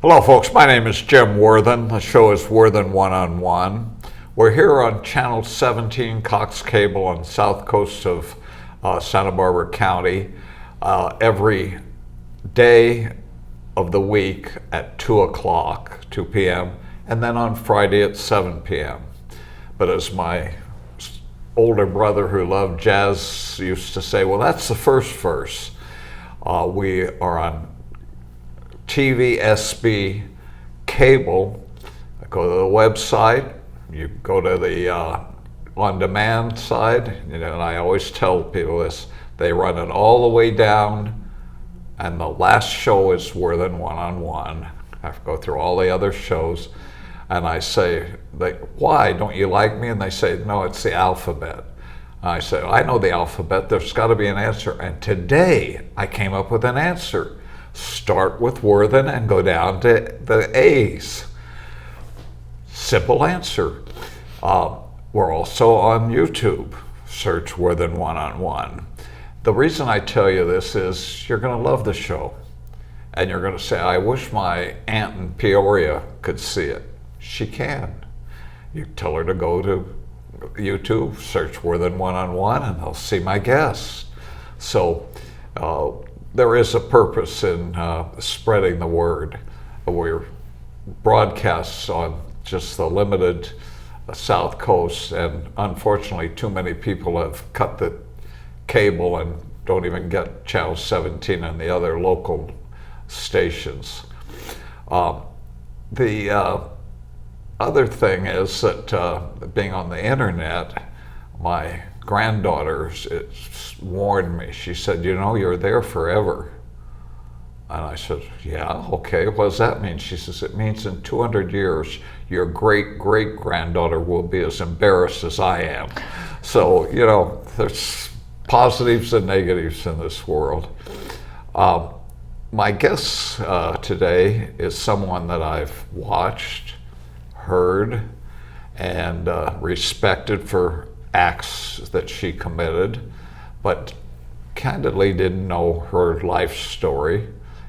Hello folks, my name is Jim Worthen. The show is Worthen One. We're here on Channel 17, Cox Cable on the south coast of Santa Barbara County every day of the week at 2 p.m. and then on Friday at 7 p.m. But as my older brother who loved jazz used to say, well, that's the first verse. We are on TVSB cable. Go to the website, you go to the on-demand side, and I always tell people this, they run it all the way down, and the last show is Worthen One. I go through all the other shows, and I say, why, don't you like me? And they say, no, it's the alphabet. And I say, I know the alphabet, there's got to be an answer. And today, I came up with an answer. Start with Worthen and go down to the A's. Simple answer. We're also on YouTube. Search Worthen One. The reason I tell you this is you're going to love the show. And you're going to say, I wish my aunt in Peoria could see it. She can. You tell her to go to YouTube, search Worthen One, and they'll see my guests. So there is a purpose in spreading the word. We're broadcasts on just the limited South Coast, and unfortunately too many people have cut the cable and don't even get Channel 17 and the other local stations. The other thing is that being on the internet, my granddaughter warned me. She said, you're there forever. And I said, yeah, okay, what does that mean? She says, it means in 200 years, your great-great-granddaughter will be as embarrassed as I am. So, there's positives and negatives in this world. My guest today is someone that I've watched, heard, and respected for acts that she committed, but candidly didn't know her life story.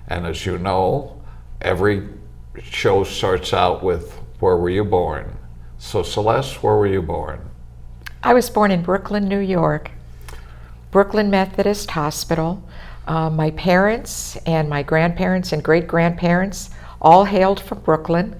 And as you know, every show starts out with, where were you born? So Celeste, where were you born? I was born in Brooklyn, New York, Brooklyn Methodist Hospital. My parents and my grandparents and great-grandparents all hailed from Brooklyn.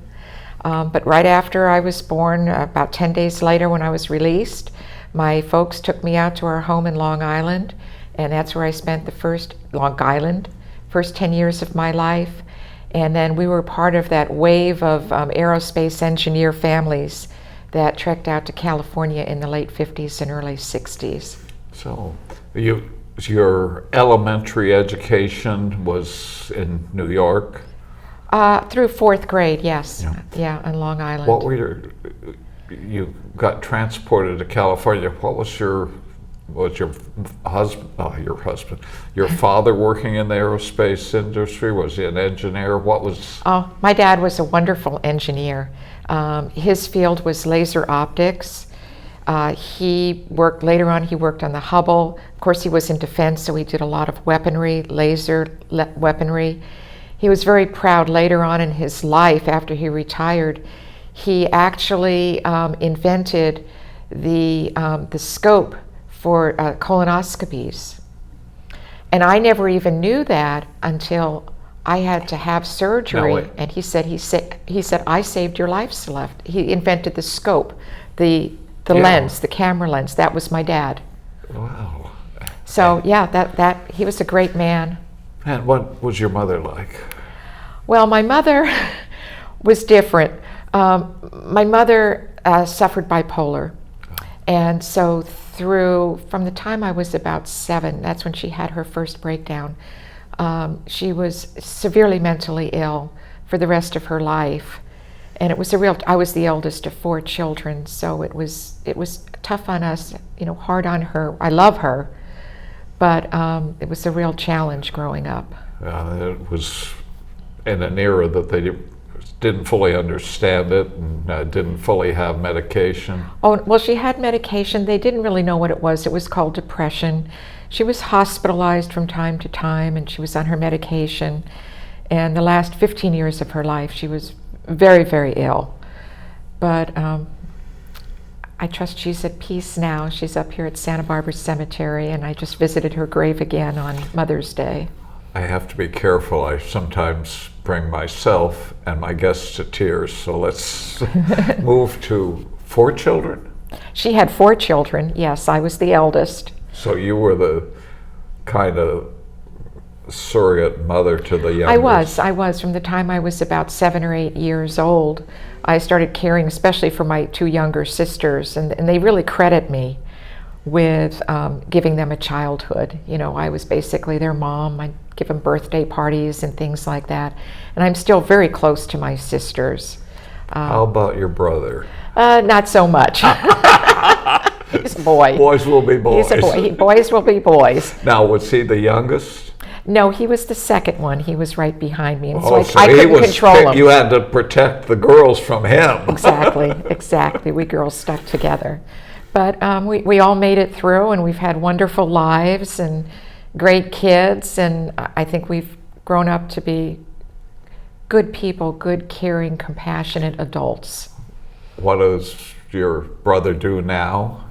But right after I was born, about 10 days later when I was released, my folks took me out to our home in Long Island, and that's where I spent the first 10 years of my life. And then we were part of that wave of aerospace engineer families that trekked out to California in the late 50s and early 60s. So your elementary education was in New York? Through fourth grade, yes. Yeah, on Long Island. You got transported to California. What was your husband, your father working in the aerospace industry? Was he an engineer? Oh, my dad was a wonderful engineer. His field was laser optics. Later on he worked on the Hubble. Of course, he was in defense, so he did a lot of weaponry, weaponry. He was very proud later on in his life, after he retired. He actually invented the scope for colonoscopies. And I never even knew that until I had to have surgery. No, and he said, I saved your life, Celeste. He invented the scope, the lens, the camera lens. That was my dad. Wow. So that he was a great man. And what was your mother like? Well, my mother was different. My mother suffered bipolar. And so from the time I was about 7, that's when she had her first breakdown. She was severely mentally ill for the rest of her life. And I was the eldest of 4 children, so it was tough on us, hard on her. I love her, but it was a real challenge growing up. It was in an era that they didn't fully understand it and didn't fully have medication. Oh, well, she had medication. They didn't really know what it was. It was called depression. She was hospitalized from time to time, and she was on her medication. And the last 15 years of her life, she was very, very ill. But I trust she's at peace now. She's up here at Santa Barbara Cemetery, and I just visited her grave again on Mother's Day. I have to be careful. I sometimes bring myself and my guests to tears. So let's move to 4 children. She had 4 children. Yes, I was the eldest. So you were the kind of surrogate mother to the youngest. I was. From the time I was about 7 or 8 years old, I started caring especially for my 2 younger sisters, and they really credit me with giving them a childhood. You know, I was basically their mom. I'd give them birthday parties and things like that. And I'm still very close to my sisters. How about your brother? Not so much. He's a boy. Boys will be boys. He's a boy. Boys will be boys. Now, was he the youngest? No, he was the second one. He was right behind me, and so So I he couldn't was control him. You had to protect the girls from him. Exactly. We girls stuck together. But we all made it through, and we've had wonderful lives and great kids, and I think we've grown up to be good people, good, caring, compassionate adults. What does your brother do now?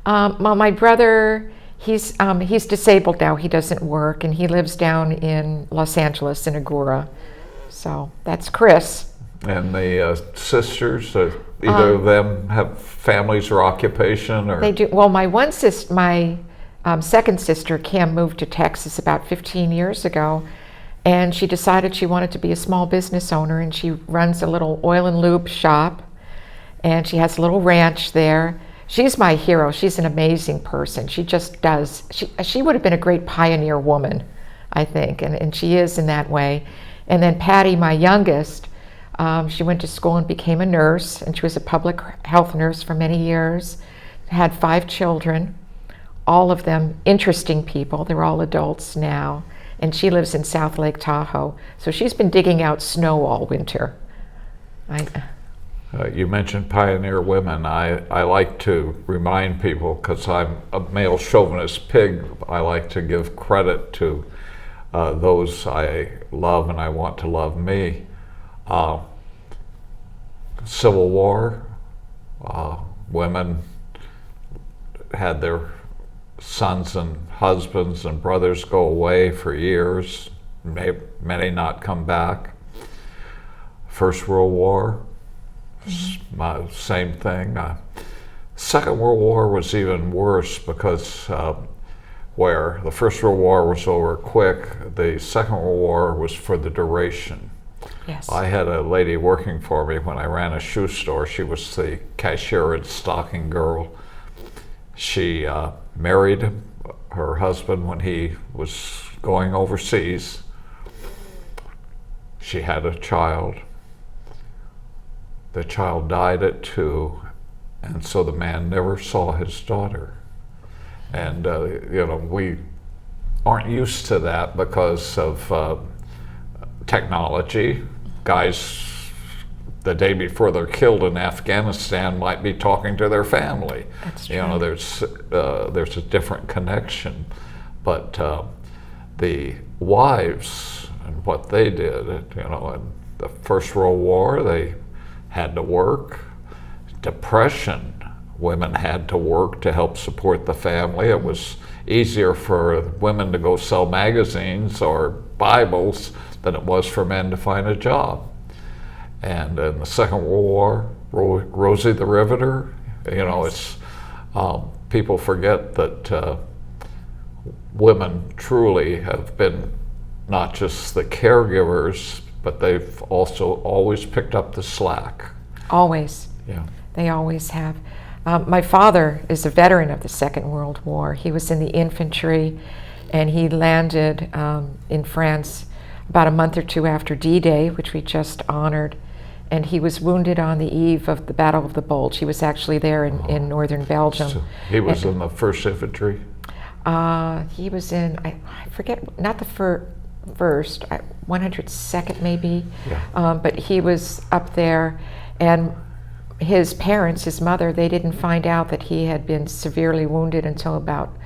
Well, my brother, he's disabled now. He doesn't work, and he lives down in Los Angeles in Agoura. So that's Chris. And the sisters, either of them have families or occupation? Or? They do. Well, my second sister, Kim, moved to Texas about 15 years ago, and she decided she wanted to be a small business owner, and she runs a little oil and lube shop, and she has a little ranch there. She's my hero. She's an amazing person. She just does. She would have been a great pioneer woman, I think, and she is in that way. And then Patty, my youngest, she went to school and became a nurse, and she was a public health nurse for many years, had 5 children, all of them interesting people. They're all adults now, and she lives in South Lake Tahoe. So she's been digging out snow all winter. You mentioned pioneer women. I like to remind people, because I'm a male chauvinist pig, I like to give credit to those I love and I want to love me. Civil War, women had their sons and husbands and brothers go away for years, many not come back. First World War, same thing. Second World War was even worse, because where the First World War was over quick, the Second World War was for the duration. Yes. I had a lady working for me when I ran a shoe store. She was the cashier at Stocking Girl. She married her husband when he was going overseas. She had a child. The child died at 2, and so the man never saw his daughter. And we aren't used to that because of technology. Guys, the day before they're killed in Afghanistan, might be talking to their family. That's true. There's a different connection, but the wives and what they did, in the First World War, they had to work. Depression, women had to work to help support the family. It was easier for women to go sell magazines or Bibles than it was for men to find a job. And in the Second World War, Rosie the Riveter, it's people forget that women truly have been not just the caregivers, but they've also always picked up the slack. Always. Yeah. They always have. My father is a veteran of the Second World War. He was in the infantry, and he landed in France about a month or 2 after D-Day, which we just honored. And he was wounded on the eve of the Battle of the Bulge. He was actually there in northern Belgium. So he was in the 1st Infantry? He was in, I forget, not the first, 102nd maybe. Yeah. But he was up there, and his parents, his mother, they didn't find out that he had been severely wounded until about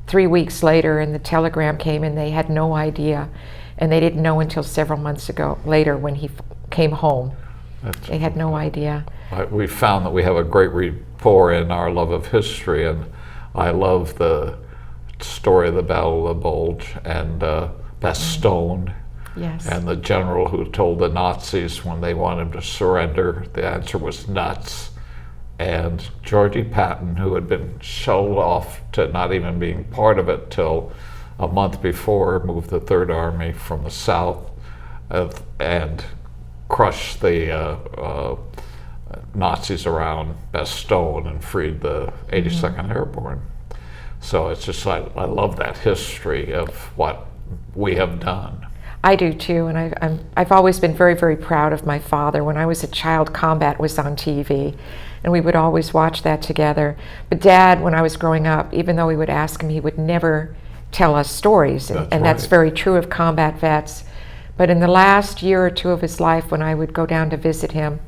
3 weeks later, and the telegram came, and they had no idea. and they didn't know until several months later when he came home. They had no idea. We found that we have a great rapport in our love of history, and I love the story of the Battle of the Bulge and Bastogne. Yes. And the general who told the Nazis when they wanted him to surrender, the answer was nuts. And Georgie Patton, who had been shulled off to not even being part of it till a month before, moved the Third Army from the south and crushed the Nazis around Bastogne and freed the 82nd Airborne. So it's just, I love that history of what we have done. I do too, and I've always been very, very proud of my father. When I was a child, combat was on TV, and we would always watch that together. But Dad, when I was growing up, even though we would ask him, he would never tell us stories, and that's very true of combat vets. But in the last year or two of his life, when I would go down to visit him,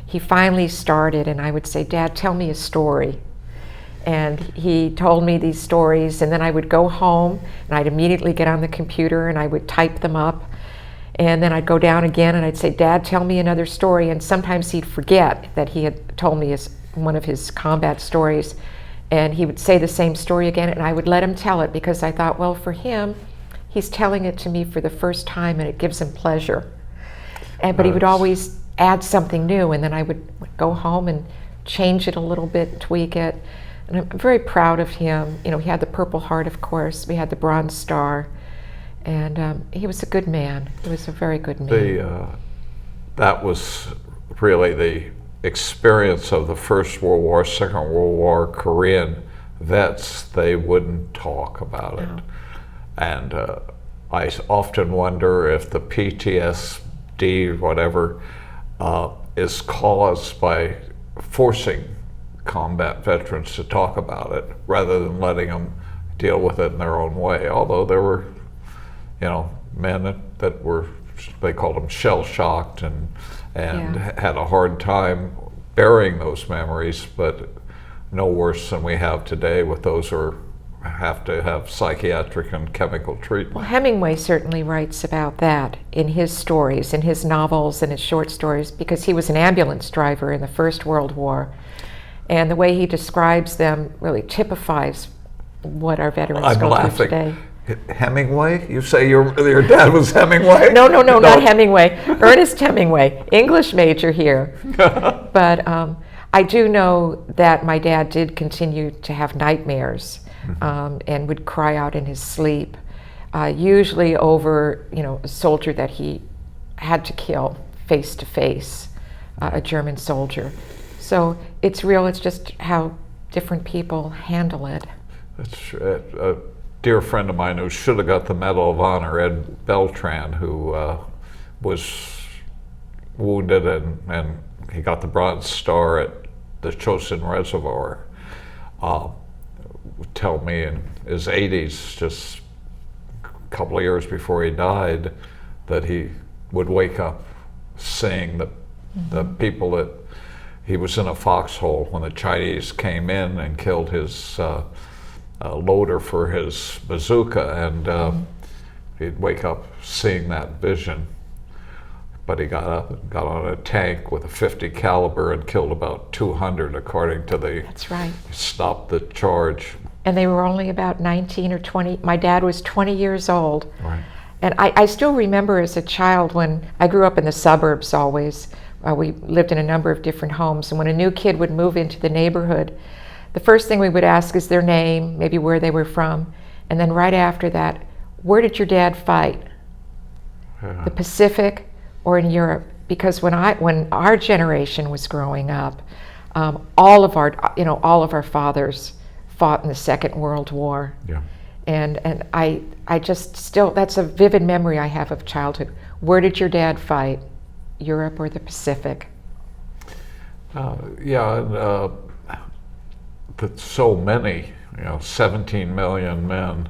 he finally started, and I would say, Dad, tell me a story. And he told me these stories, and then I would go home and I'd immediately get on the computer and I would type them up, and then I'd go down again and I'd say, Dad, tell me another story. And sometimes he'd forget that he had told me one of his combat stories, and he would say the same story again, and I would let him tell it because I thought, well, for him, he's telling it to me for the first time and it gives him pleasure. But he would always add something new, and then I would go home and change it a little bit, tweak it. And I'm very proud of him. You know, he had the Purple Heart, of course. We had the Bronze Star. And he was a good man. He was a very good man. That was really the experience of the First World War, Second World War, Korean vets. They wouldn't talk about it. No. And I often wonder if the PTSD, whatever, is caused by forcing combat veterans to talk about it rather than letting them deal with it in their own way. Although there were, men that were, they called them shell-shocked and had a hard time burying those memories, but no worse than we have today with those who have to have psychiatric and chemical treatment. Well, Hemingway certainly writes about that in his stories, in his novels and his short stories, because he was an ambulance driver in the First World War. And the way he describes them really typifies what our veterans go through today. Hemingway? You say your dad was Hemingway? No, not Hemingway. Ernest Hemingway, English major here. But I do know that my dad did continue to have nightmares and would cry out in his sleep, usually over a soldier that he had to kill face to face, a German soldier. So it's real, it's just how different people handle it. That's true. A dear friend of mine who should have got the Medal of Honor, Ed Beltran, who was wounded and he got the Bronze Star at the Chosin Reservoir, would tell me in his 80s, just a couple of years before he died, that he would wake up seeing the people that he was in a foxhole when the Chinese came in and killed his loader for his bazooka, and he'd wake up seeing that vision. But he got up and got on a tank with a .50 caliber and killed about 200, according to the... That's right. Stopped the charge. And they were only about 19 or 20. My dad was 20 years old. Right. And I still remember as a child when I grew up in the suburbs always. We lived in a number of different homes, and when a new kid would move into the neighborhood, the first thing we would ask is their name, maybe where they were from, and then right after that, where did your dad fight? Yeah. The Pacific or in Europe? Because when our generation was growing up, all of our fathers fought in the Second World War. Yeah. And I just still, that's a vivid memory I have of childhood. Where did your dad fight? Europe or the Pacific? That so many, 17 million men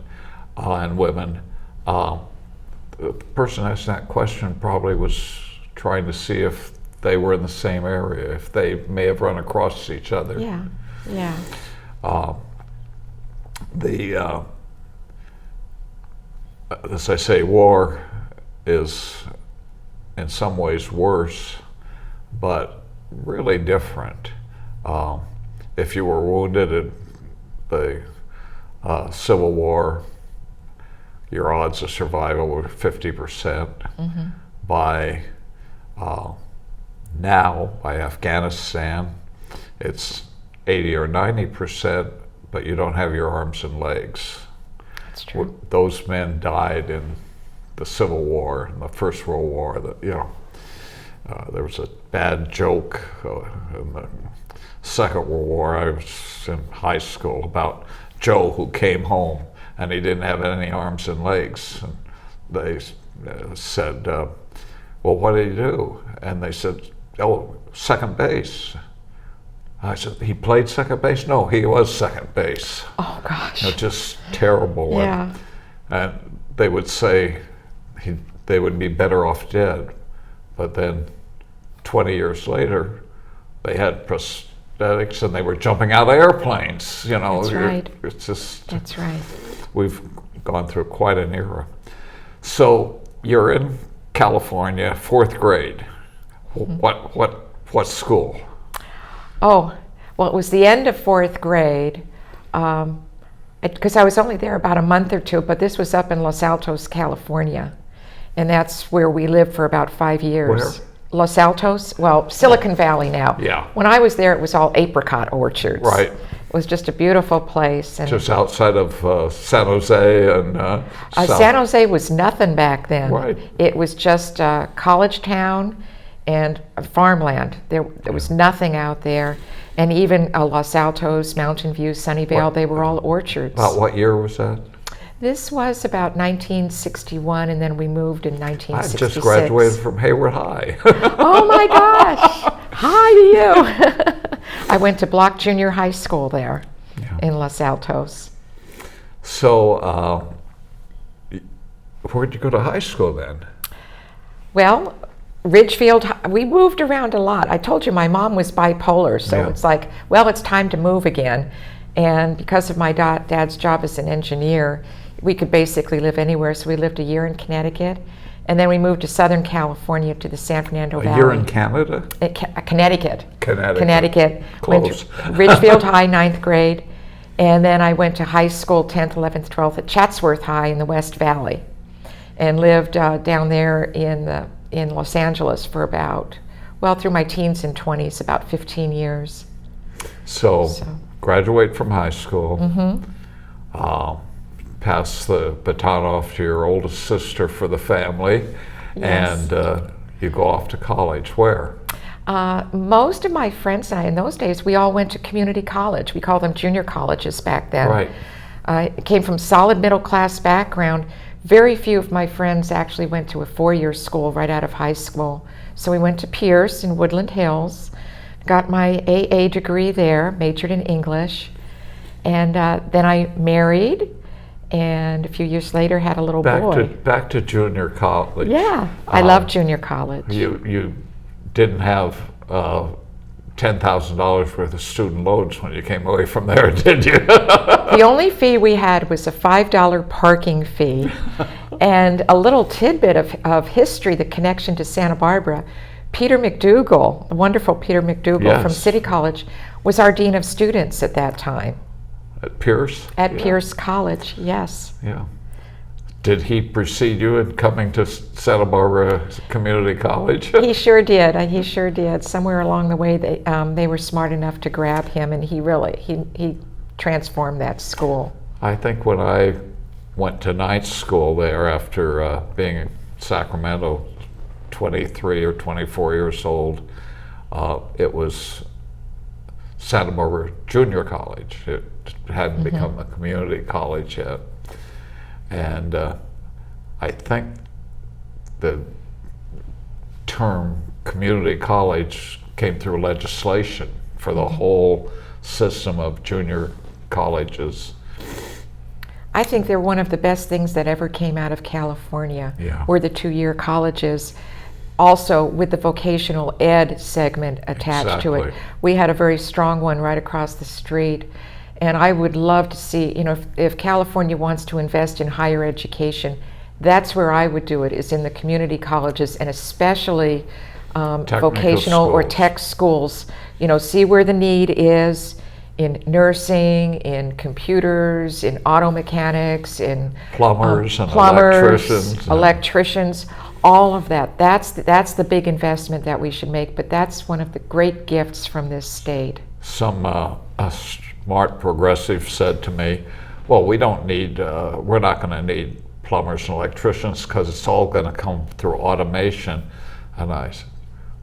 and women. The person asking that question probably was trying to see if they were in the same area, if they may have run across each other. Yeah. As I say, war is in some ways worse, but really different. If you were wounded in the Civil War, your odds of survival were 50%. By now, by Afghanistan, it's 80 or 90%, but you don't have your arms and legs. That's true. Those men died in the Civil War, in the First World War. There was a bad joke in the Second World War. I was in high school about Joe who came home and he didn't have any arms and legs. And they said, well, what did he do? And they said, oh, second base. I said, he played second base? No, he was second base. Oh, gosh. Just terrible. Yeah. And they would say they would be better off dead. But then 20 years later, they had prosthetics and they were jumping out of airplanes. That's right. It's just, That's right. we've gone through quite an era. So you're in California, 4th grade. What school? Oh, well, it was the end of 4th grade, because I was only there about a month or two, but this was up in Los Altos, California, and that's where we lived for about 5 years. Where? Los Altos, well, Silicon Valley now. Yeah. When I was there, it was all apricot orchards. Right. It was just a beautiful place. And Just outside of San Jose and San Jose was nothing back then. Right. It was just a college town and farmland. There was nothing out there. And even Los Altos, Mountain View, Sunnyvale, they were all orchards. About what year was that? This was about 1961, and then we moved in 1966. I just graduated from Hayward High. Oh my gosh! Hi to you! I went to Block Junior High School there in Los Altos. So, where'd you go to high school then? Well, Ridgefield, we moved around a lot. I told you my mom was bipolar, so it's like, well, it's time to move again. And because of my dad's job as an engineer, we could basically live anywhere. So we lived a year in Connecticut, and then we moved to Southern California to the San Fernando Valley. A year in Canada? Connecticut. Connecticut. Went Close. to Ridgefield High, 9th grade, and then I went to high school, 10th, 11th, 12th at Chatsworth High in the West Valley, and lived down there in Los Angeles for about, well, through my teens and 20s, about 15 years. So graduate from high school, pass the baton off to your oldest sister for the family, and you go off to college. Where? Most of my friends and I, in those days, we all went to community college. We called them junior colleges back then. Right. I came from solid middle class background. Very few of my friends actually went to a 4-year school right out of high school. So we went to Pierce in Woodland Hills, got my AA degree there, majored in English, and then I married, and a few years later had a little boy. Back to junior college. Yeah, I love junior college. You didn't have $10,000 worth of student loans when you came away from there, did you? The only fee we had was a $5 parking fee, and a little tidbit of history, the connection to Santa Barbara. Peter McDougall, the wonderful Peter McDougall from City College, was our dean of students at that time. At Pierce? At Pierce College, yes. Yeah. Did he precede you in coming to Santa Barbara Community College? He sure did. He sure did. Somewhere along the way, they were smart enough to grab him, and he transformed that school. I think when I went to night school there after being in Sacramento, 23 or 24 years old, it was Santa Barbara Junior College. It hadn't become a community college yet. And I think the term community college came through legislation for the whole system of junior colleges. I think they're one of the best things that ever came out of California, were the 2-year colleges, also with the vocational ed segment attached to it. We had a very strong one right across the street. And I would love to see, if California wants to invest in higher education, That's where I would do it, is in the community colleges, and especially vocational or schools. tech schools. You know, see where the need is in nursing, in computers, in auto mechanics, in Plumbers and plumbers, electricians. electricians, all of that. That's the big investment that we should make, but that's one of the great gifts from this state. Some a smart progressive said to me, well, we're not going to need plumbers and electricians because it's all going to come through automation. And I said,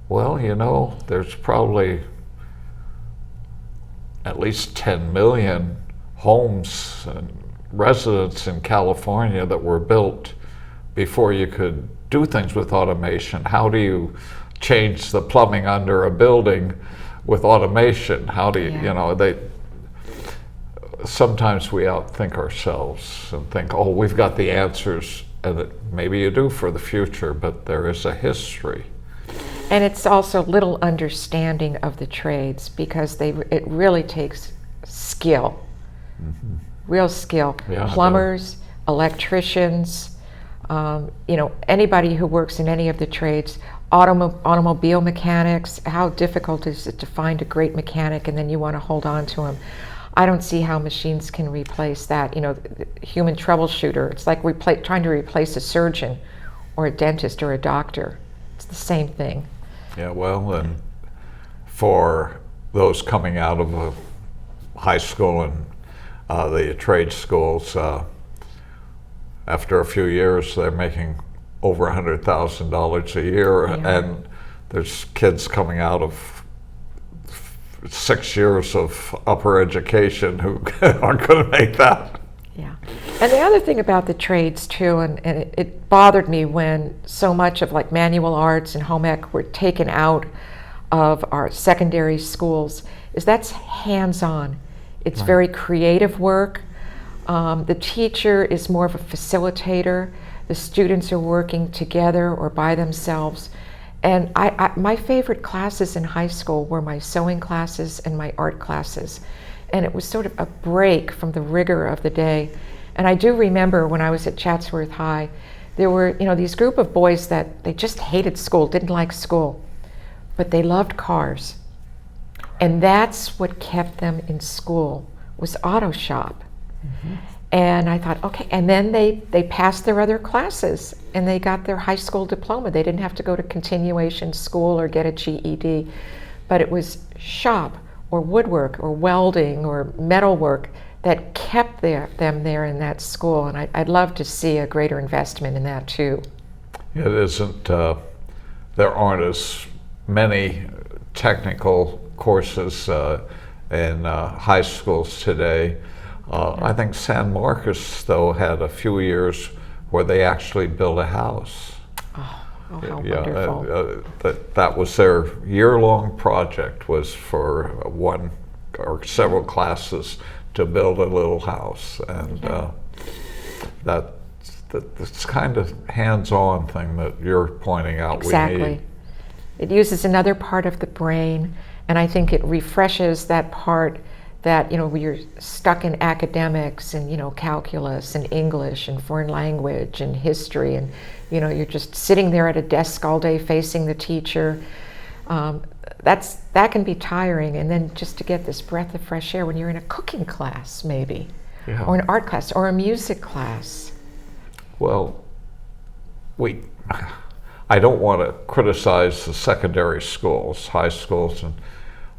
well, you know, there's probably at least 10 million homes and residents in California that were built before you could do things with automation. How do you change the plumbing under a building with automation? How do you, Yeah. you know, sometimes we outthink ourselves and think, oh, we've got the answers, and maybe you do for the future, but there is a history. And it's also little understanding of the trades, because it really takes skill, real skill. Yeah, Plumbers, electricians, you know, anybody who works in any of the trades, automobile mechanics. How difficult is it to find a great mechanic and then you want to hold on to him? I don't see how machines can replace that. You know, the human troubleshooter, it's like trying to replace a surgeon or a dentist or a doctor. It's the same thing. Yeah, well, and for those coming out of high school and the trade schools, after a few years, they're making over $100,000 a year, Yeah. and there's kids coming out of 6 years of upper education who aren't going to make that. Yeah. And the other thing about the trades too, and it bothered me when so much of like manual arts and home ec were taken out of our secondary schools, is that's hands-on. It's Right. very creative work. The teacher is more of a facilitator. The students are working together or by themselves. And my favorite classes in high school were my sewing classes and my art classes. And it was sort of a break from the rigor of the day. And I do remember when I was at Chatsworth High, there were, you know, these group of boys that they just hated school, didn't like school, but they loved cars. And that's what kept them in school, was auto shop. Mm-hmm. And I thought, okay, and then they passed their other classes and they got their high school diploma. They didn't have to go to continuation school or get a GED, but it was shop or woodwork or welding or metalwork that kept them there in that school. And I'd love to see a greater investment in that too. It isn't, there aren't as many technical courses in high schools today. I think San Marcos, though, had a few years where they actually built a house. Oh, how wonderful. That was their year-long project, was for one or several classes to build a little house. And that's kind of hands-on thing that you're pointing out. Exactly. We need. It uses another part of the brain, and I think it refreshes that part that, you know, when you're stuck in academics and, you know, calculus and English and foreign language and history, and, you know, you're just sitting there at a desk all day facing the teacher. That can be tiring, and then just to get this breath of fresh air when you're in a cooking class, maybe, Yeah. or an art class or a music class. Well, I don't want to criticize the secondary schools, high schools, and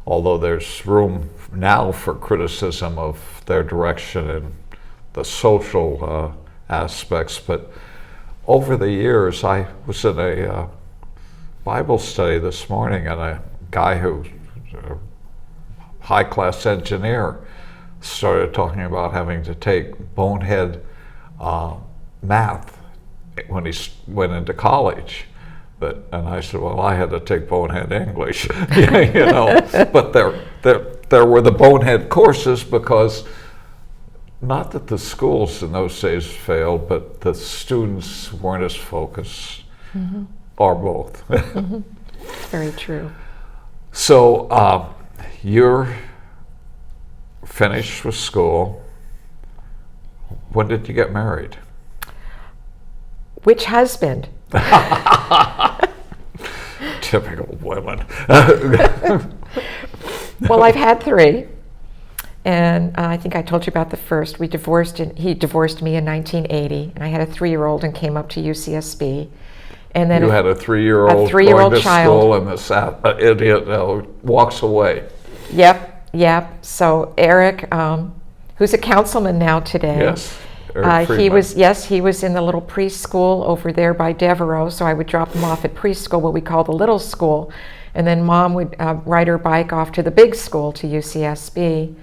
although there's room now for criticism of their direction and the social aspects, but over the years, I was in a Bible study this morning, and a guy who's a high-class engineer started talking about having to take bonehead math when he went into college. And I said, well, I had to take bonehead English, you know. But there were the bonehead courses, because not that the schools in those days failed, but the students weren't as focused, or both. Mm-hmm. Very true. So you're finished with school. When did you get married? Which husband? Typical women. Well, I've had 3. And I think I told you about the first. We divorced, and he divorced me in 1980, and I had a 3-year-old and came up to UCSB. And then You had a 3-year-old a 3-year-old going to child. school, and this idiot walks away. Yep. So Eric, who's a councilman now today. Yes. Eric He Friedman. he was in the little preschool over there by Devereaux, so I would drop him off at preschool, what we call the little school, and then Mom would ride her bike off to the big school, to UCSB.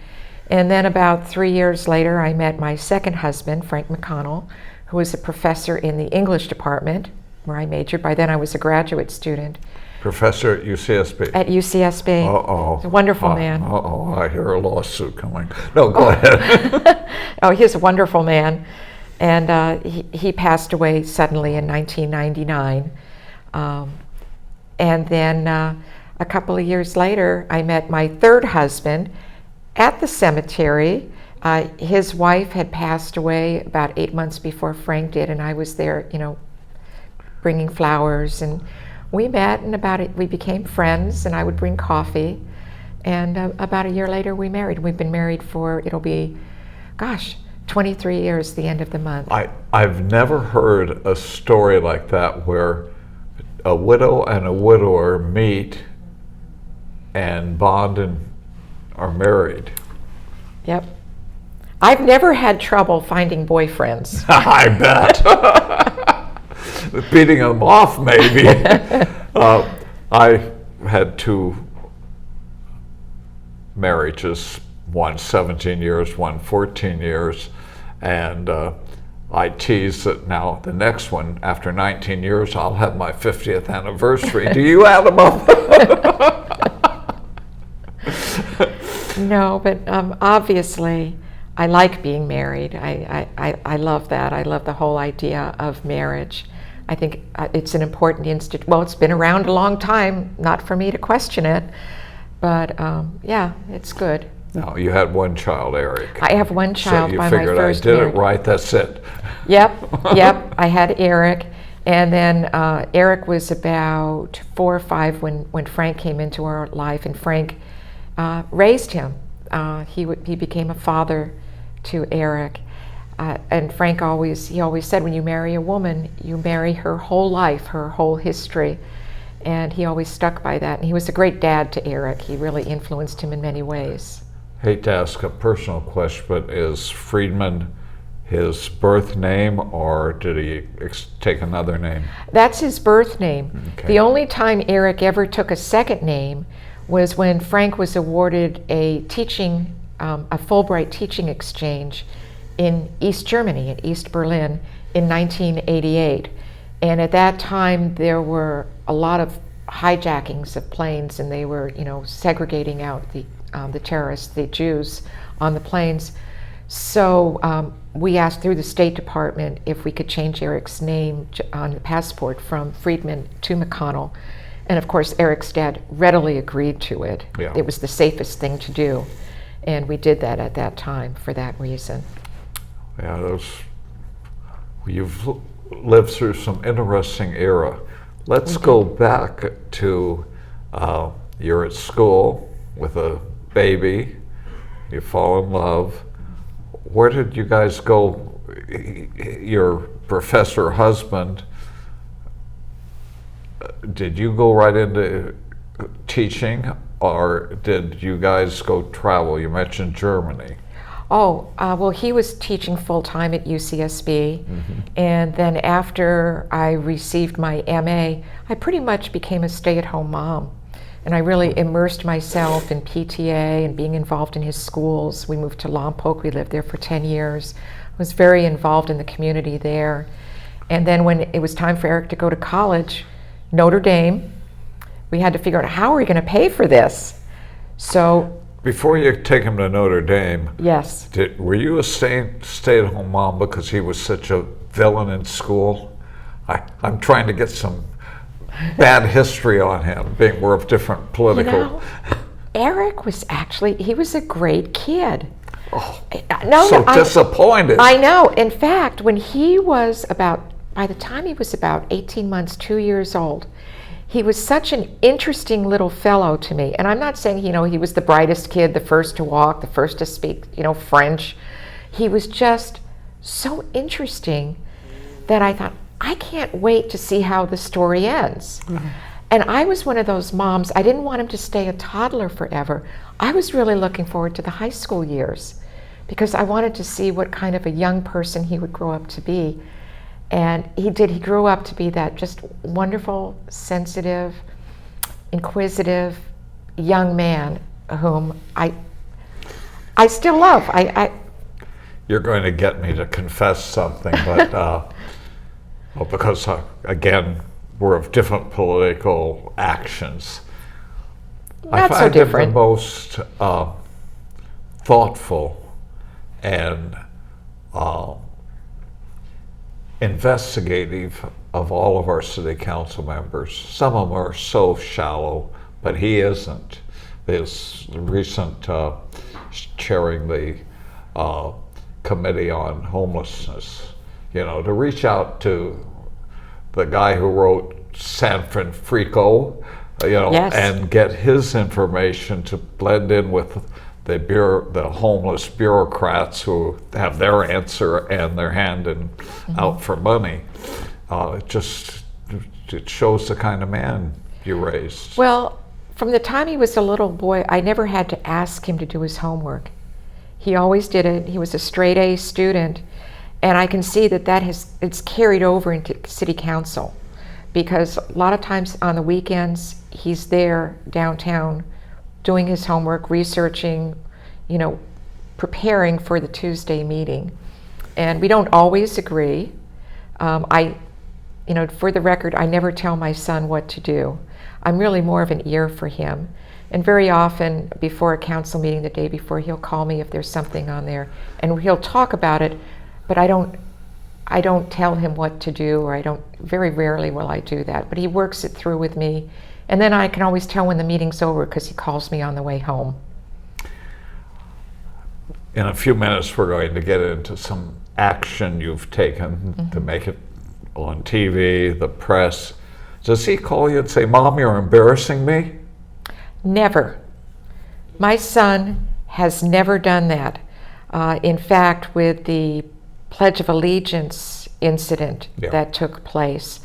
And then about 3 years later, I met my second husband, Frank McConnell, who was a professor in the English department, where I majored. By then I was a graduate student. Professor at UCSB. At UCSB. Uh-oh. He's a wonderful man. Uh-oh, I hear a lawsuit coming. No, go ahead. Oh, he's a wonderful man. And he passed away suddenly in 1999. And then a couple of years later, I met my third husband at the cemetery. His wife had passed away about 8 months before Frank did, and I was there, bringing flowers. And we met, and we became friends, and I would bring coffee. And about a year later, we married. We've been married for, 23 years the end of the month. I've never heard a story like that where a widow and a widower meet and bond and are married. Yep. I've never had trouble finding boyfriends. I bet. Beating them off, maybe. I had 2 marriages, one 17 years, one 14 years, and I tease that now the next one, after 19 years, I'll have my 50th anniversary. Do you add them up? No, but obviously, I like being married. I love that. I love the whole idea of marriage. I think it's an important well, it's been around a long time, not for me to question it, but yeah, it's good. No, you had one child, Eric. I have one child so by you my figured first I did marriage. it right, that's it. Yep, I had Eric. And then Eric was about 4 or 5 when Frank came into our life, and Frank raised him. He became a father to Eric. And Frank always said, when you marry a woman, you marry her whole life, her whole history. And he always stuck by that. And he was a great dad to Eric. He really influenced him in many ways. Hate to ask a personal question, but is Friedman his birth name, or did he take another name? That's his birth name. Okay. The only time Eric ever took a second name was when Frank was awarded a Fulbright teaching exchange in East Germany, in East Berlin, in 1988. And at that time, there were a lot of hijackings of planes, and they were, segregating out the terrorists, the Jews, on the planes. So we asked through the State Department if we could change Eric's name on the passport from Friedman to McConnell. And of course, Eric's dad readily agreed to it. Yeah. It was the safest thing to do. And we did that at that time for that reason. Yeah, you've lived through some interesting era. Let's go back to you're at school with a baby, you fall in love. Where did you guys go? Your professor husband, did you go right into teaching, or did you guys go travel? You mentioned Germany. Oh, well, he was teaching full-time at UCSB, and then after I received my MA, I pretty much became a stay-at-home mom, and I really immersed myself in PTA and being involved in his schools. We moved to Lompoc. We lived there for 10 years. I was very involved in the community there. And then when it was time for Eric to go to college, Notre Dame, we had to figure out, how are we going to pay for this? So before you take him to Notre Dame, yes. Were you a stay-at-home mom because he was such a villain in school? I'm trying to get some bad history on him, we're of different political. Eric was he was a great kid. Oh, disappointed. I know. In fact, when he was about by the time he was about 18 months, 2 years old, he was such an interesting little fellow to me. And I'm not saying, he was the brightest kid, the first to walk, the first to speak, French. He was just so interesting that I thought, I can't wait to see how the story ends. Mm-hmm. And I was one of those moms, I didn't want him to stay a toddler forever. I was really looking forward to the high school years because I wanted to see what kind of a young person he would grow up to be. And he did. He grew up to be that just wonderful, sensitive, inquisitive young man whom I still love. You're going to get me to confess something, but because, again, we're of different political actions. Not so different. The most thoughtful and investigative of all of our city council members. Some of them are so shallow, but he isn't. This recent chairing the committee on homelessness, to reach out to the guy who wrote San Francisco, yes. and get his information to blend in with the homeless bureaucrats who have their answer and they're handing out for money. It shows the kind of man you raised. Well, from the time he was a little boy, I never had to ask him to do his homework. He always did it. He was a straight A student. And I can see it's carried over into city council because a lot of times on the weekends, he's there downtown doing his homework, researching, preparing for the Tuesday meeting. And we don't always agree. For the record, I never tell my son what to do. I'm really more of an ear for him. And very often before a council meeting the day before, he'll call me if there's something on there and he'll talk about it, but I don't tell him what to do, or very rarely will I do that, but he works it through with me. And then I can always tell when the meeting's over because he calls me on the way home. In a few minutes, we're going to get into some action you've taken to make it on TV, the press. Does he call you and say, "Mom, you're embarrassing me"? Never. My son has never done that. In fact, with the Pledge of Allegiance incident that took place,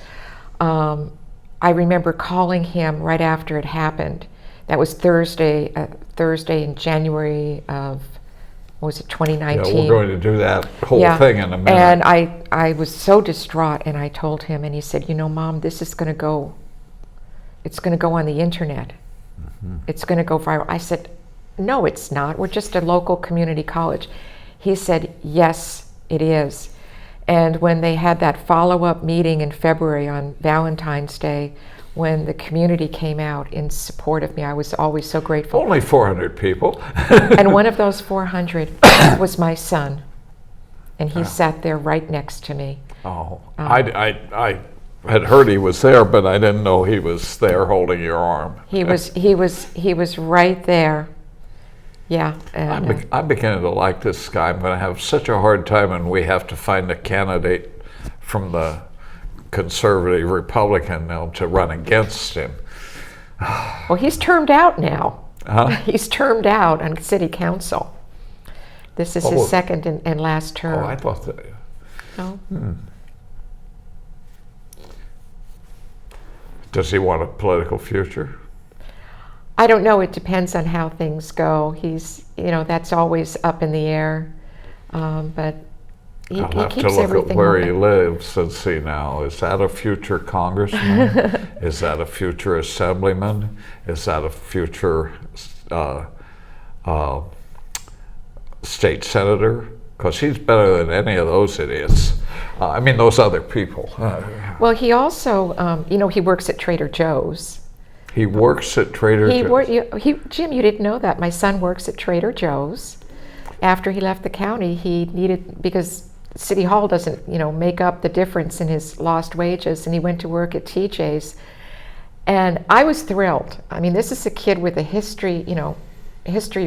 I remember calling him right after it happened. That was Thursday in January of, 2019? Yeah, we're going to do that whole thing in a minute. And I was so distraught, and I told him, and he said, Mom, this is going to go, it's going to go on the internet. Mm-hmm. It's going to go viral. I said, no, it's not. We're just a local community college. He said, yes, it is. And when they had that follow-up meeting in February on Valentine's Day, when the community came out in support of me, I was always so grateful. Only 400 people. And one of those 400 was my son. And he sat there right next to me. Oh, I had heard he was there, but I didn't know he was there holding your arm. He was right there. Yeah. And, I'm beginning to like this guy. I'm going to have such a hard time when we have to find a candidate from the conservative Republican now to run against him. Well, he's termed out now. Huh? He's termed out on city council. This is his second and last term. Oh, I thought that. No. Does he want a political future? I don't know. It depends on how things go. He's, that's always up in the air. But he I'll have keeps to look everything at where open. he lives and see now. Is that a future congressman? Is that a future assemblyman? Is that a future state senator? Because he's better than any of those idiots. Those other people. Well, he also, he works at Trader Joe's. He works at Trader Joe's? Jim, you didn't know that. My son works at Trader Joe's. After he left the county, he needed, because City Hall doesn't, make up the difference in his lost wages, and he went to work at TJ's. And I was thrilled. This is a kid with a history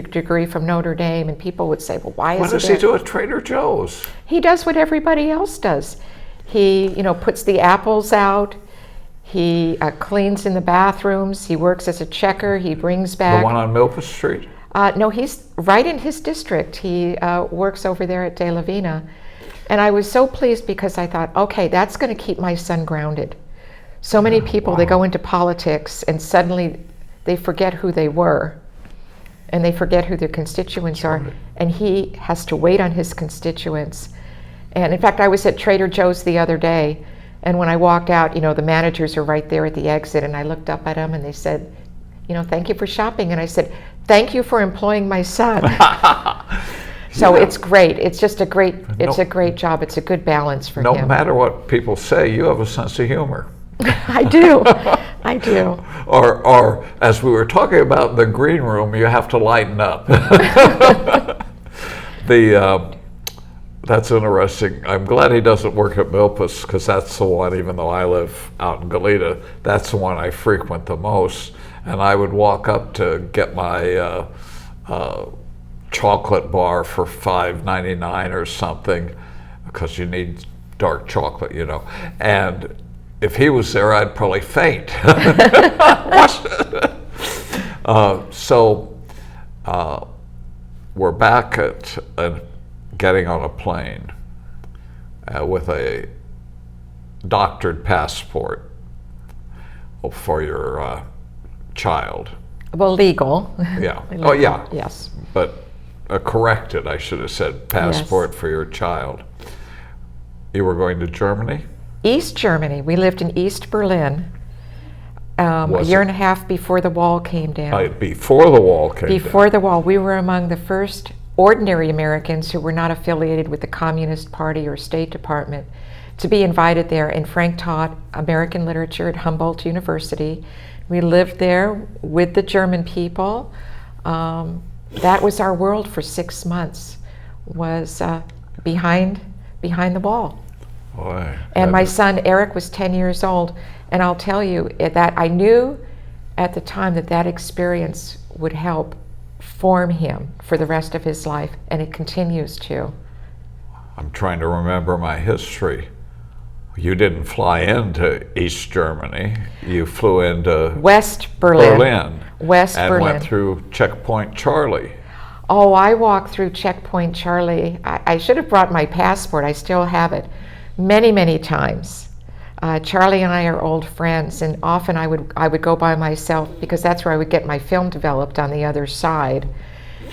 degree from Notre Dame, and people would say, well, why is he What does he do at Trader Joe's? He does what everybody else does. He, puts the apples out. He cleans in the bathrooms. He works as a checker. He brings back. The one on Milpas Street? No, he's right in his district. He works over there at De La Vina. And I was so pleased because I thought, okay, that's going to keep my son grounded. So many people, they go into politics and suddenly they forget who they were and they forget who their constituents are. And he has to wait on his constituents. And in fact, I was at Trader Joe's the other day, and when I walked out, the managers are right there at the exit, and I looked up at them and they said, thank you for shopping. And I said, thank you for employing my son. So it's great. It's just a great job. It's a good balance for him. No matter what people say, you have a sense of humor. I do. I do. Or as we were talking about in the green room, you have to lighten up. That's interesting. I'm glad he doesn't work at Milpas, because that's the one, even though I live out in Goleta, that's the one I frequent the most. And I would walk up to get my chocolate bar for $5.99 or something, because you need dark chocolate, And if he was there, I'd probably faint. So we're back at getting on a plane with a doctored passport for your child. Well, legal. Yeah. Legal. Oh, yeah. Yes. But a corrected, I should have said, passport for your child. You were going to Germany? East Germany. We lived in East Berlin a year and a half before the wall came down. Before the wall came down? Before the wall. We were among the first ordinary Americans who were not affiliated with the Communist Party or State Department to be invited there. And Frank taught American literature at Humboldt University. We lived there with the German people. That was our world for 6 months, was behind the wall. Boy, and my son Eric was 10 years old, and I'll tell you that I knew at the time that experience would help form him for the rest of his life, and it continues to. I'm trying to remember my history. You didn't fly into East Germany. You flew into West Berlin. West and Berlin. Went through Checkpoint Charlie. Oh, I walked through Checkpoint Charlie. I should have brought my passport. I still have it. Many, many times. Charlie and I are old friends, and often I would go by myself because that's where I would get my film developed on the other side.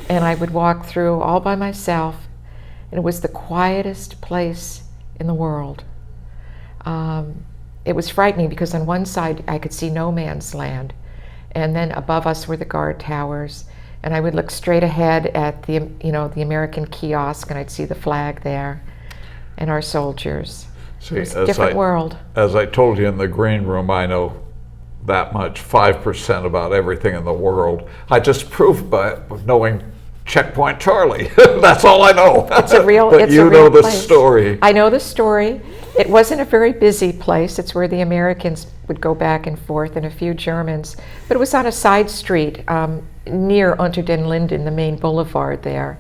And I would walk through all by myself, and it was the quietest place in the world. It was frightening because on one side I could see no man's land, and then above us were the guard towers, and I would look straight ahead at the American kiosk, and I'd see the flag there and our soldiers. See, it was a different world. As I told you in the green room, I know that much, 5% about everything in the world. I just proved by knowing Checkpoint Charlie. That's all I know. It's a real But it's you a real know the place. story. I know the story. It wasn't a very busy place. It's where the Americans would go back and forth, and a few Germans. But it was on a side street near Unter den Linden, the main boulevard there.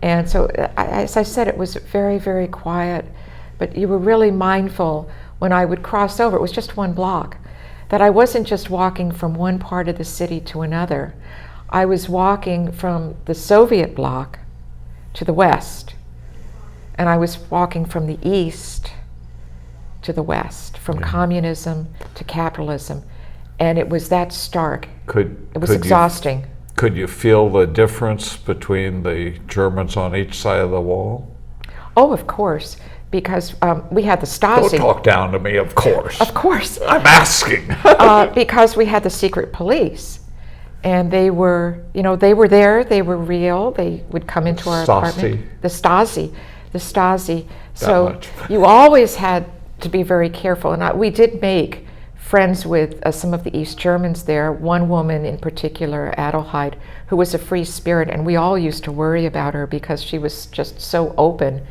And so, as I said, it was very, very quiet. But you were really mindful when I would cross over. It was just one block. That I wasn't just walking from one part of the city to another. I was walking from the Soviet bloc to the west. And I was walking from the east to the west, from communism to capitalism. And it was that stark. It was exhausting. Could you feel the difference between the Germans on each side of the wall? Oh, of course, because we had the Stasi. Don't talk down to me, of course. Of course. I'm asking. Because we had the secret police. And they were there, they were real, they would come into our apartment. The Stasi. So you always had to be very careful. And we did make friends with some of the East Germans there, one woman in particular, Adelheid, who was a free spirit, and we all used to worry about her because she was just so open.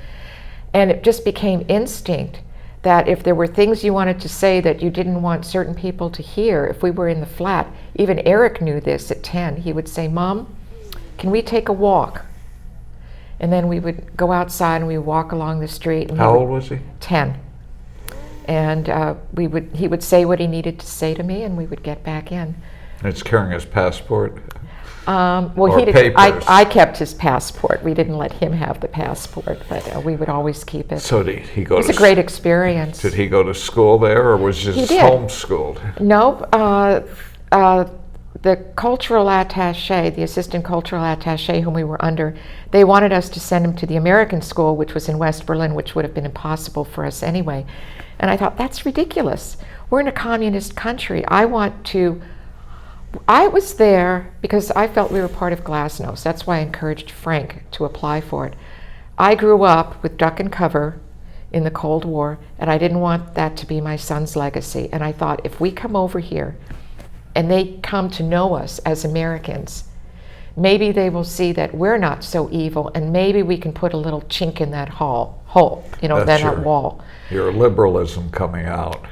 And it just became instinct that if there were things you wanted to say that you didn't want certain people to hear, if we were in the flat, even Eric knew this at 10, he would say, "Mom, can we take a walk?" And then we would go outside and we would walk along the street. And How old was he? 10. And he would say what he needed to say to me, and we would get back in. It's carrying his passport? Well, Or he did, papers? I kept his passport. We didn't let him have the passport, but we would always keep it. So did he go It was to a great experience. Did he go to school there, or was he just did. homeschooled? No, the cultural attaché, the assistant cultural attaché whom we were under, they wanted us to send him to the American school, which was in West Berlin, which would have been impossible for us anyway. And I thought, that's ridiculous. We're in a communist country. I was there because I felt we were part of Glasnost. That's why I encouraged Frank to apply for it. I grew up with duck and cover in the Cold War, and I didn't want that to be my son's legacy. And I thought, if we come over here and they come to know us as Americans, maybe they will see that we're not so evil, and maybe we can put a little chink in that hole, that wall. Your liberalism coming out.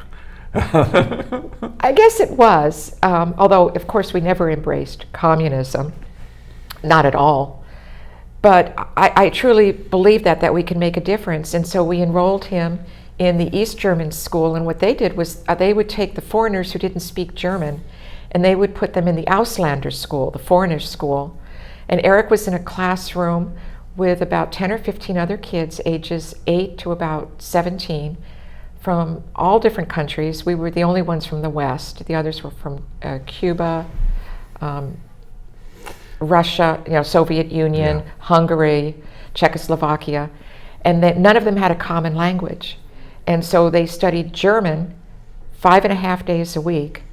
I guess it was, although of course we never embraced communism, not at all. But I truly believe that we can make a difference, and so we enrolled him in the East German school, and what they did was they would take the foreigners who didn't speak German, and they would put them in the Ausländer school, the foreigners school. And Eric was in a classroom with about 10 or 15 other kids, ages 8 to about 17, from all different countries. We were the only ones from the West. The others were from Cuba, Russia, Soviet Union, Hungary, Czechoslovakia, and that none of them had a common language. And so they studied German 5.5 days a week.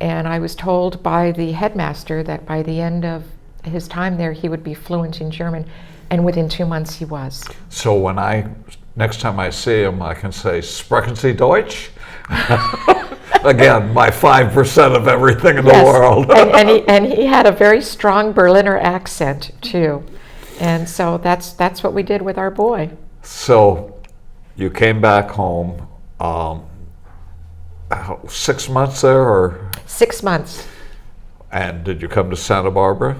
And I was told by the headmaster that by the end of his time there, he would be fluent in German. And within 2 months, he was. So next time I see him, I can say, "Sprechen Sie Deutsch?" Again, my 5% of everything in the world. and he had a very strong Berliner accent too. And so that's what we did with our boy. So you came back home, 6 months there, or? 6 months. And did you come to Santa Barbara?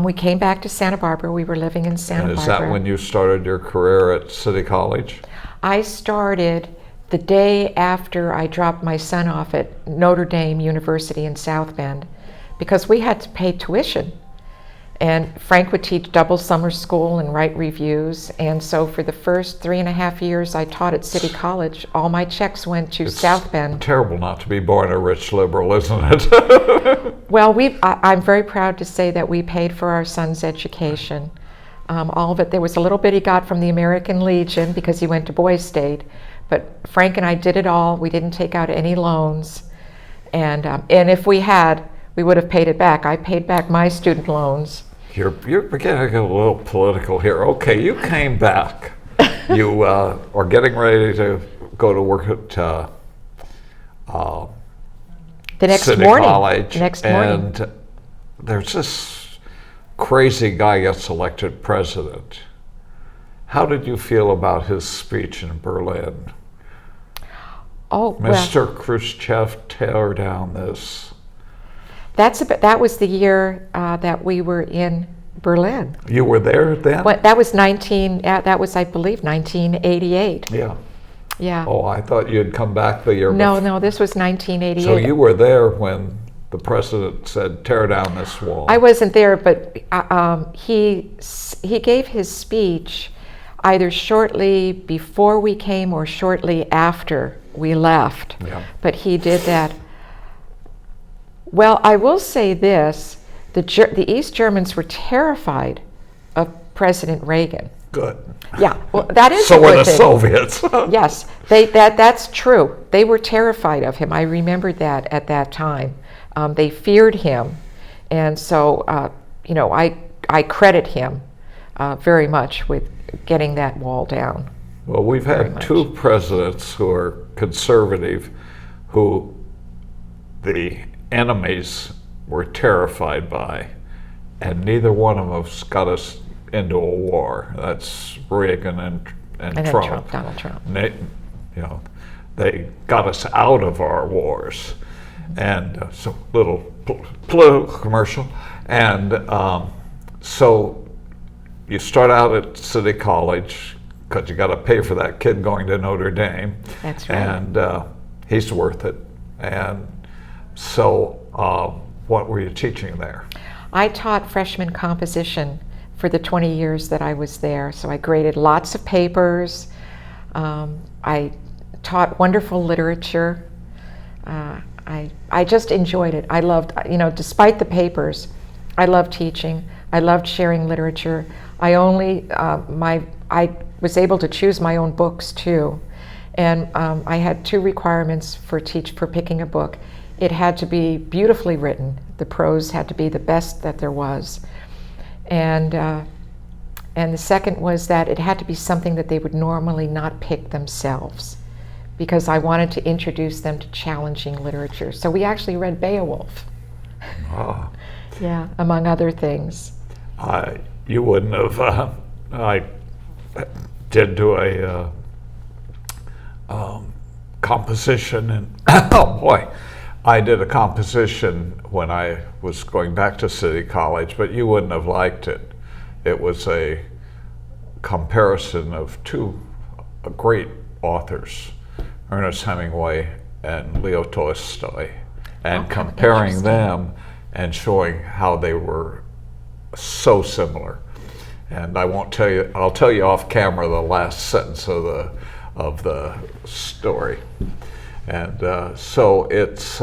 We came back to Santa Barbara. We were living in Santa Barbara. And is that when you started your career at City College? I started the day after I dropped my son off at Notre Dame University in South Bend, because we had to pay tuition. And Frank would teach double summer school and write reviews. And so for the first 3.5 years I taught at City College, all my checks went to South Bend. It's terrible not to be born a rich liberal, isn't it? Well, I'm very proud to say that we paid for our son's education. All of it. There was a little bit he got from the American Legion because he went to Boys State. But Frank and I did it all. We didn't take out any loans. And if we had, we would have paid it back. I paid back my student loans. You're getting a little political here. Okay, you came back. You are getting ready to go to work at the next City morning. College. The next morning. And there's this crazy guy gets elected president. How did you feel about his speech in Berlin? Oh, Mr. Khrushchev, tear down this. That was the year that we were in Berlin. You were there then? That was I believe 1988. Yeah. Yeah. Oh, I thought you'd come back the year before. No, this was 1988. So you were there when the president said, tear down this wall. I wasn't there, but he gave his speech either shortly before we came or shortly after we left. Yeah. But he did that. Well, I will say this, the East Germans were terrified of President Reagan. Good. Yeah, well, that is so a were good the thing. Soviets. Yes, that's true. They were terrified of him. I remembered that at that time. They feared him. And so, I credit him very much with getting that wall down. Well, we've had two presidents who are conservative who the enemies were terrified by, and neither one of us got us into a war. That's Reagan and Trump. Donald Trump. They got us out of our wars. And so little political commercial. And so you start out at City College, because you got to pay for that kid going to Notre Dame. That's right. And he's worth it. And so, what were you teaching there? I taught freshman composition for the 20 years that I was there. So I graded lots of papers. I taught wonderful literature. I just enjoyed it. I loved, despite the papers, I loved teaching. I loved sharing literature. I was able to choose my own books too. And I had 2 requirements for picking a book. It had to be beautifully written. The prose had to be the best that there was. And the second was that it had to be something that they would normally not pick themselves, because I wanted to introduce them to challenging literature. So we actually read Beowulf. Oh. Yeah, among other things. You wouldn't have. I did do a composition, and oh boy, I did a composition when I was going back to City College, but you wouldn't have liked it. It was a comparison of 2 great authors, Ernest Hemingway and Leo Tolstoy, and comparing them and showing how they were so similar. And I won't tell you, I'll tell you off camera the last sentence of the story. And so it's,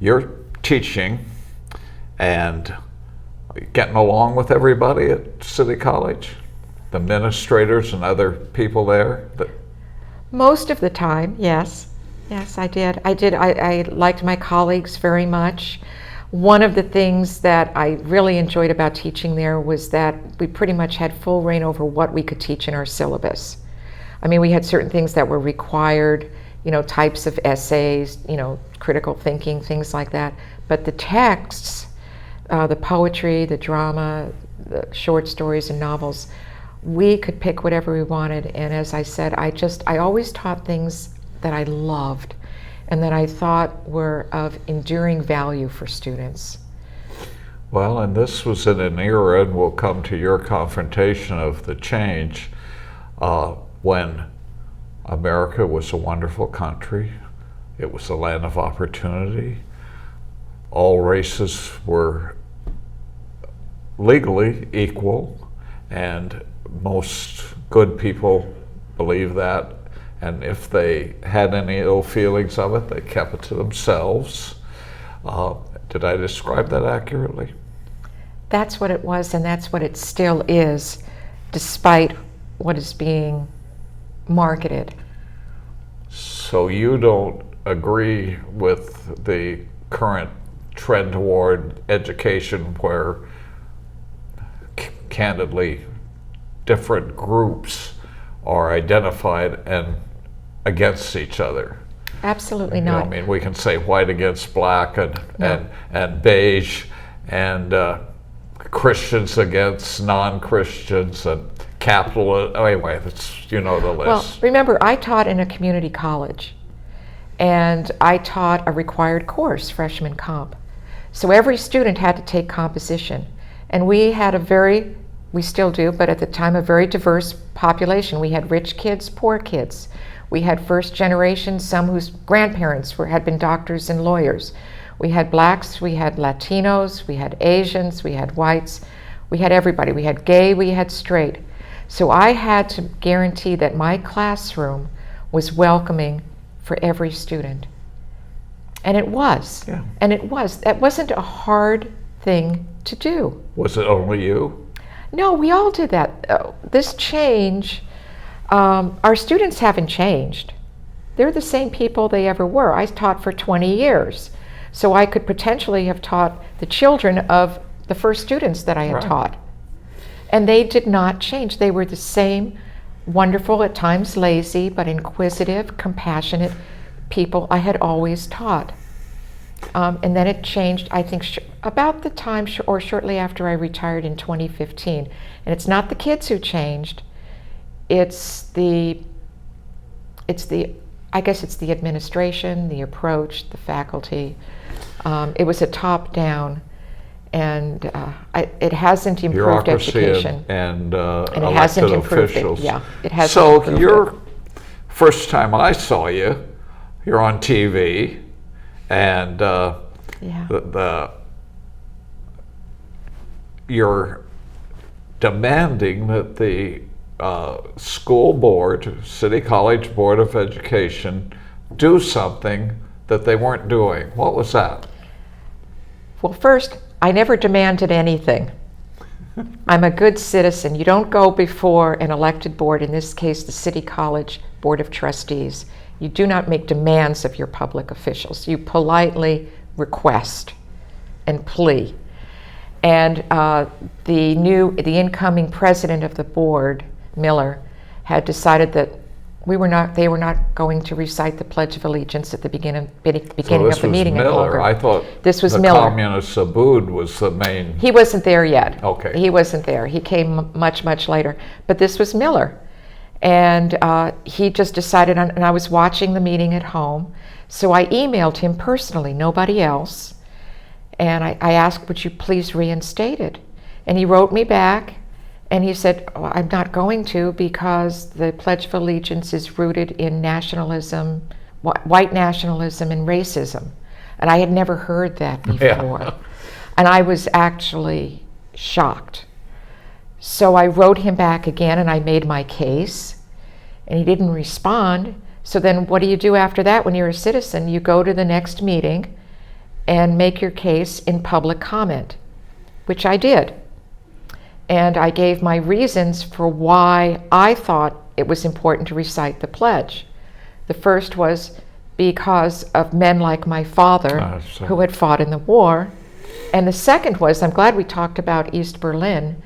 you're teaching and getting along with everybody at City College? The administrators and other people there? Most of the time, yes. Yes, I did. I liked my colleagues very much. One of the things that I really enjoyed about teaching there was that we pretty much had full reign over what we could teach in our syllabus. I mean, we had certain things that were required, types of essays, critical thinking, things like that. But the texts, the poetry, the drama, the short stories and novels, we could pick whatever we wanted. And as I said, I always taught things that I loved and that I thought were of enduring value for students. Well, and this was in an era, and we'll come to your confrontation of the change, when America was a wonderful country. It was a land of opportunity. All races were legally equal, and most good people believe that. And if they had any ill feelings of it, they kept it to themselves. Did I describe that accurately? That's what it was, and that's what it still is, despite what is being marketed. So you don't agree with the current trend toward education where, candidly, different groups are identified and against each other? Absolutely not. I mean, we can say white against black and beige, and Christians against non-Christians, and capital. Anyway, that's, the list. Well, remember, I taught in a community college, and I taught a required course, freshman comp. So every student had to take composition, and we had we still do, but at the time, a very diverse population. We had rich kids, poor kids. We had first generation, some whose grandparents had been doctors and lawyers. We had blacks, we had Latinos, we had Asians, we had whites, we had everybody. We had gay, we had straight. So I had to guarantee that my classroom was welcoming for every student. And it was. Yeah. And it was. That wasn't a hard thing to do. Was it only you? No, we all did that. This change, our students haven't changed. They're the same people they ever were. I taught for 20 years. So I could potentially have taught the children of the first students that I had taught. And they did not change. They were the same wonderful, at times lazy, but inquisitive, compassionate people I had always taught. And then it changed, I think, about the time or shortly after I retired in 2015. And it's not the kids who changed. It's the administration, the approach, the faculty. It was a top-down. And it hasn't improved Bureaucracy education. and And it elected hasn't improved officials. it. Yeah, it hasn't So improved your it. first time I saw you, you're on TV, and Yeah. you're demanding that the school board, City College Board of Education, do something that they weren't doing. What was that? Well, first, I never demanded anything. I'm a good citizen. You don't go before an elected board, in this case, the City College Board of Trustees. You do not make demands of your public officials. You politely request and plea. And the incoming president of the board, Miller, had decided that they were not going to recite the Pledge of Allegiance at the beginning of the meeting. Miller. I thought this was the Miller. Communist Abood was the main. He wasn't there yet. Okay. He wasn't there. He came much, much later. But this was Miller. And he just decided, and I was watching the meeting at home, so I emailed him personally, nobody else. And I asked, would you please reinstate it? And he wrote me back, and he said, I'm not going to, because the Pledge of Allegiance is rooted in nationalism, white nationalism and racism. And I had never heard that before. Yeah. And I was actually shocked. So I wrote him back again, and I made my case, and he didn't respond. So then what do you do after that when you're a citizen? You go to the next meeting and make your case in public comment, which I did. And I gave my reasons for why I thought it was important to recite the pledge. The first was because of men like my father who had fought in the war. And the second was, I'm glad we talked about East Berlin,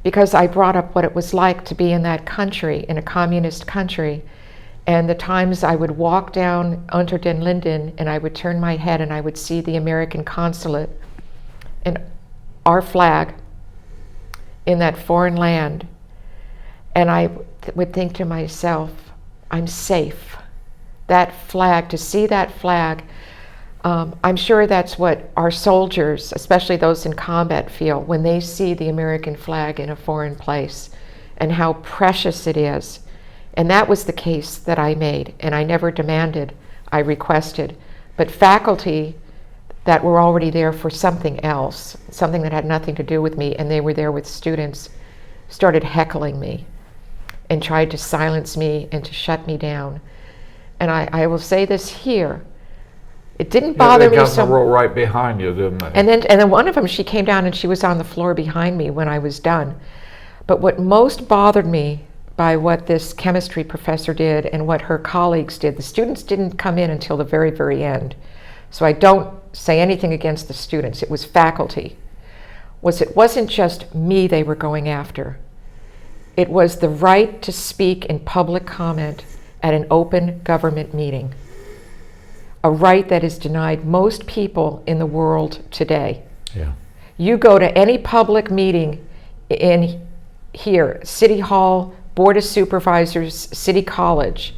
because I brought up what it was like to be in that country, in a communist country, and the times I would walk down Unter den Linden and I would turn my head and I would see the American consulate and our flag in that foreign land. And I would think to myself, I'm safe. That flag, to see that flag, I'm sure that's what our soldiers, especially those in combat, feel when they see the American flag in a foreign place and how precious it is. And that was the case that I made, and I never demanded, I requested. But faculty that were already there for something else, something that had nothing to do with me, and they were there with students, started heckling me and tried to silence me and to shut me down. And I will say this here, it didn't bother me so. They got right behind you, didn't they? And then one of them, she came down and she was on the floor behind me when I was done. But what most bothered me by what this chemistry professor did and what her colleagues did, the students didn't come in until the very, very end. So I don't say anything against the students, it was faculty. It wasn't just me they were going after. It was the right to speak in public comment at an open government meeting. A right that is denied most people in the world today. Yeah. You go to any public meeting in here, City Hall, Board of Supervisors, City College,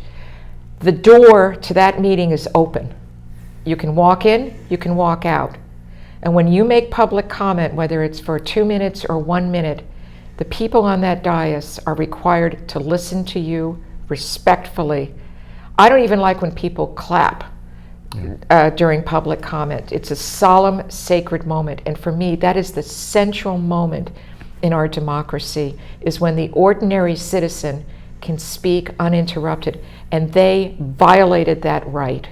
the door to that meeting is open. You can walk in, you can walk out. And when you make public comment, whether it's for 2 minutes or 1 minute, the people on that dais are required to listen to you respectfully. I don't even like when people clap during public comment. It's a solemn, sacred moment. And for me, that is the central moment in our democracy, is when the ordinary citizen can speak uninterrupted. And they violated that right.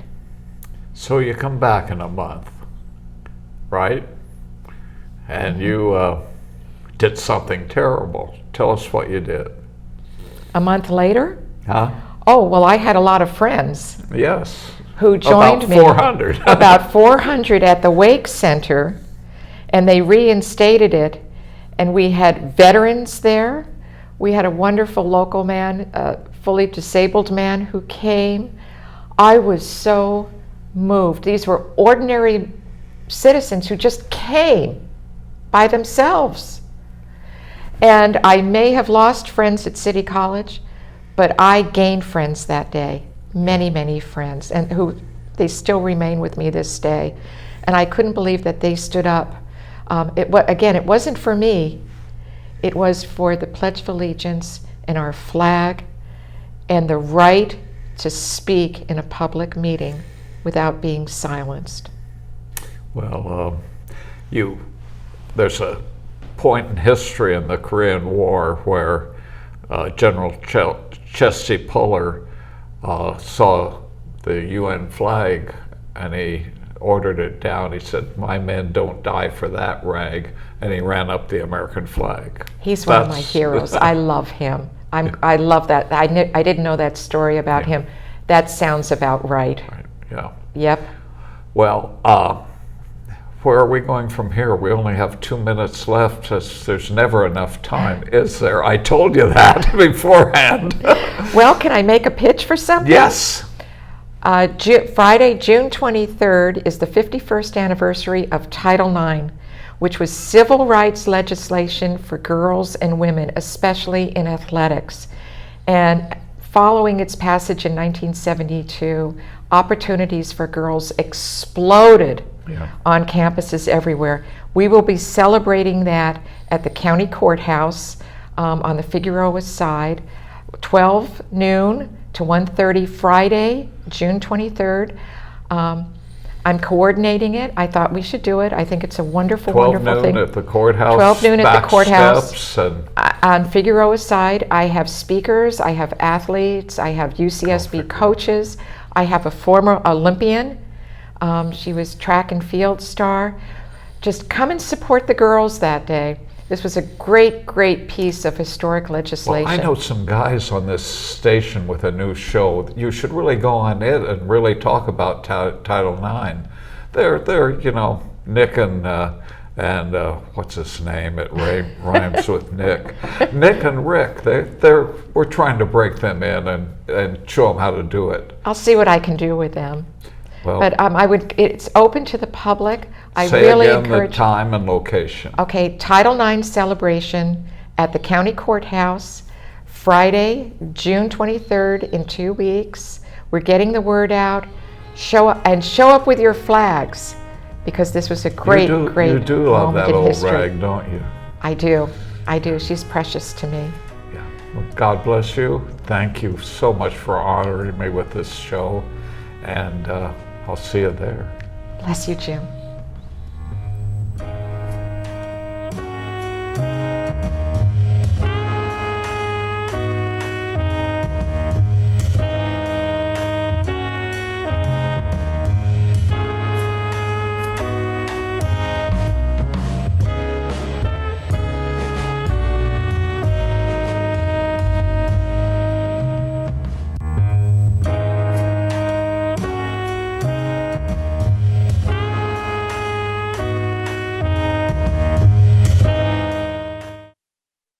So you come back in a month, right? And you did something terrible. Tell us what you did. A month later? Huh? Oh, well, I had a lot of friends Yes. who joined me. About 400. About 400 at the Wake Center, and they reinstated it. And we had veterans there. We had a wonderful local man, a fully disabled man who came. I was so moved. These were ordinary citizens who just came by themselves. And I may have lost friends at City College, but I gained friends that day, many, many friends, and they still remain with me this day. And I couldn't believe that they stood up. Again, it wasn't for me. It was for the Pledge of Allegiance and our flag and the right to speak in a public meeting without being silenced. Well, there's a point in history in the Korean War where General Chesty Puller saw the UN flag and he ordered it down. He said, "My men don't die for that rag," and he ran up the American flag. He's one of my heroes. I love him. I love that. I didn't know that story about him. That sounds about right. Right. Yeah. Yep. Well, where are we going from here? We only have 2 minutes left. There's never enough time, is there? I told you that beforehand. Well, can I make a pitch for something? Yes. Friday, June 23rd is the 51st anniversary of Title IX, which was civil rights legislation for girls and women, especially in athletics. And following its passage in 1972, opportunities for girls exploded on campuses everywhere. We will be celebrating that at the county courthouse on the Figueroa side, 12 noon to 1:30 Friday, June 23rd. I'm coordinating it. I thought we should do it. I think it's a wonderful, 12 wonderful noon thing. at the courthouse. 12 noon at the courthouse. Steps and On Figueroa side, I have speakers, I have athletes, I have UCSB coaches, I have a former Olympian. She was track and field star. Just come and support the girls that day. This was a great, great piece of historic legislation. Well, I know some guys on this station with a new show. You should really go on it and really talk about Title IX. They're Nick and what's his name? It rhymes with Nick. Nick and Rick. We're trying to break them in and show them how to do it. I'll see what I can do with them. Well, But it's open to the public. I say really again encourage. the time and location. Okay, Title IX celebration at the county courthouse, Friday, June 23rd, in 2 weeks. We're getting the word out. Show up with your flags, because this was a great, great You do love moment that in old history. rag, don't you? I do. She's precious to me. Yeah. Well, God bless you. Thank you so much for honoring me with this show, and I'll see you there. Bless you, Jim.